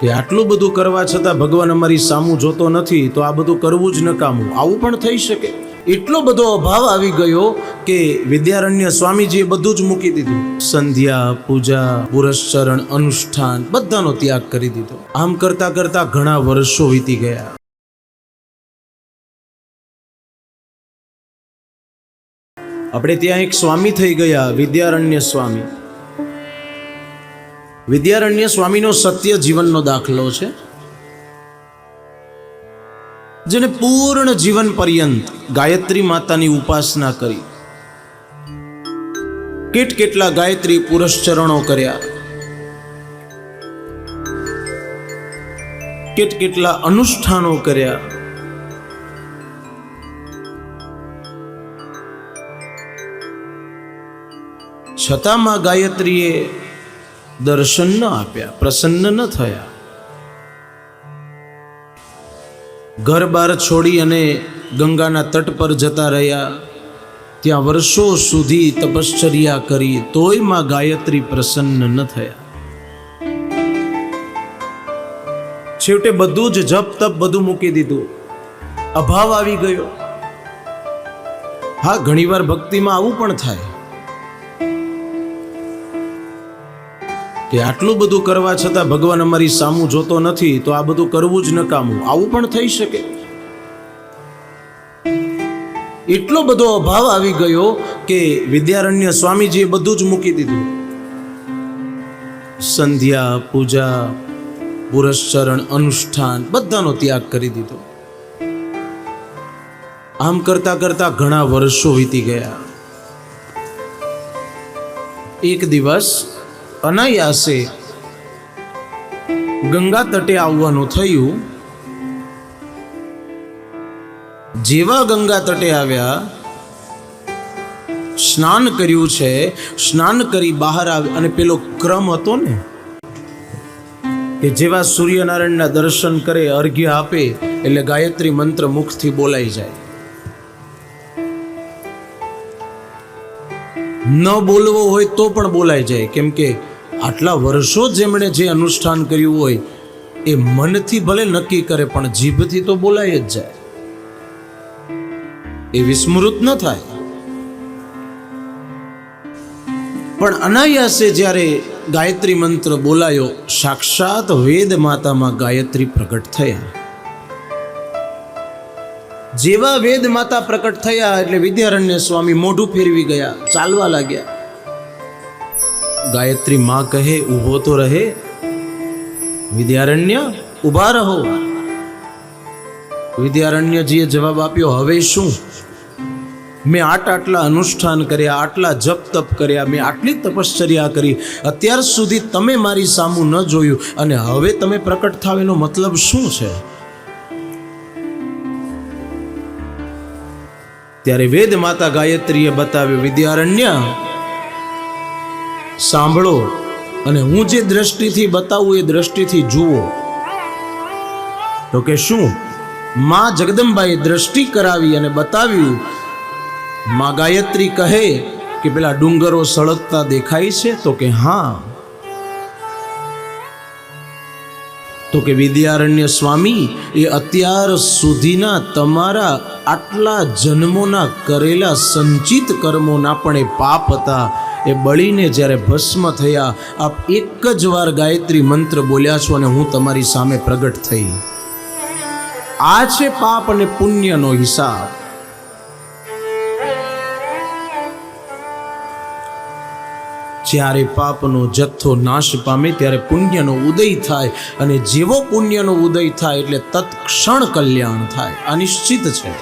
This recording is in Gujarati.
કે આટલું બધું કરવા છતાં ભગવાન અમારી સામું જોતો નથી, તો આ બધું કરવું જ નકામું. આવું પણ થઈ શકે. એટલો બધો અભાવ આવી ગયો કે વિદ્યારણ્ય સ્વામીજીએ બધું જ મૂકી દીધું. સંધ્યા, પૂજા, પુરસ્ચરણ, અનુષ્ઠાન બધાનો ત્યાગ કરી દીધો. આમ કરતા કરતા ઘણા વર્ષો વીતી ગયા. આપણે ત્યાં એક સ્વામી થઈ ગયા, વિદ્યારણ્ય સ્વામી. વિદ્યારણ્ય સ્વામીનો સત્ય જીવનનો દાખલો છે, જેને પૂર્ણ જીવન પર્યંત ગાયત્રી માતાની ઉપાસના કરી. કેટલા ગાયત્રી પુરસ્ચરણો કર્યા, કેટલા અનુષ્ઠાનો કર્યા. છતાં માં ગાયત્રીએ દર્શન ન આપ્યા, પ્રસન્ન ન થયા. ઘર બાર છોડી અને ગંગાના તટ પર જતા રહ્યા. ત્યાં વર્ષો સુધી તપશ્ચર્યા કરી, તોય માં ગાયત્રી પ્રસન્ન ન થયા. છેવટે બધું જ જપ તપ બધું મૂકી દીધું. અભાવ આવી ગયો. હા, ઘણીવાર ભક્તિમાં આવું પણ થાય કે આટલું બધું કરવા છતાં ભગવાન અમારી સામું જોતો નથી, તો આ બધું કરવું જ નકામું. આવું પણ થઈ શકે. એટલો બધો અભાવ આવી ગયો કે વિદ્યારણ્ય સ્વામીજીએ બધું જ મૂકી દીધું. સંધ્યા, પૂજા, પુરસ્ચરણ, અનુષ્ઠાન બધાનો ત્યાગ કરી દીધો. આમ કરતા કરતા ઘણા વર્ષો વીતી ગયા. એક દિવસ અનાયાસે ગંગા તટે આવવાનું થયું. જેવા ગંગા તટે આવ્યા, સ્નાન કર્યું છે, સ્નાન કરી બહાર આવ્યા. અને પેલો ક્રમ હતો ને કે જેવા સૂર્યનારાયણના દર્શન કરે, અર્ઘ્ય આપે એટલે ગાયત્રી મંત્ર મુખથી બોલાઈ જાય. ન બોલવો હોય તો પણ બોલાઈ જાય, કેમ કે આટલા વર્ષો જેમણે જે અનુષ્ઠાન કર્યું હોય એ મનથી ભલે નક્કી કરે પણ જીભથી તો બોલાય જ જાય, એ વિસ્મૃત ન થાય. પણ અનાયાસે જ્યારે ગાયત્રી મંત્ર બોલાયો, સાક્ષાત વેદ માતામાં ગાયત્રી પ્રગટ થયા. જેવા વેદ માતા પ્રકટ થયા એટલે વિદ્યારણ્ય સ્વામી મોઢું ફેરવી ગયા, ચાલવા લાગ્યા. ગાયત્રી માં કહે, ઊભો તો રહે વિદ્યારણ્ય, ઊભા રહો. વિદ્યારણ્યજીએ જવાબ આપ્યો, હવે શું? મેં આટલા અનુષ્ઠાન કર્યા, આટલા જપ તપ કર્યા, મેં આટલી તપશ્ચર્યા કરી, અત્યાર સુધી તમે મારી સામું ન જોયું, અને હવે તમે પ્રકટ થાવ એનો મતલબ શું છે? ત્યારે વેદ માતા ગાયત્રીએ બતાવ્યું, વિદ્યારણ્ય સાંભળો, અને હું જે દ્રષ્ટિથી બતાવું એ દ્રષ્ટિથી જુઓ. તો કે શું? માં જગદંબાએ દ્રષ્ટિ કરાવી અને બતાવ્યું. માં ગાયત્રી કહે કે પેલા ડુંગરો સળગતા દેખાય છે? તો કે હા. તો કે વિદ્યારણ્ય સ્વામી, એ અત્યાર સુધીના તમારા આટલા જન્મોના કરેલા સંચિત કર્મોના પણ એ પાપ હતા, એ બળીને જ્યારે ભસ્મ થયા. આપ એક જ વાર ગાયત્રી મંત્ર બોલ્યા છો અને હું તમારી સામે પ્રગટ થઈ. આ છે પાપ અને પુણ્યનો હિસાબ. જ્યારે પાપનો જથ્થો નાશ પામે ત્યારે પુણ્યનો ઉદય થાય, અને જેવો પુણ્યનો ઉદય થાય એટલે તત્ક્ષણ કલ્યાણ થાય. આ નિશ્ચિત છે.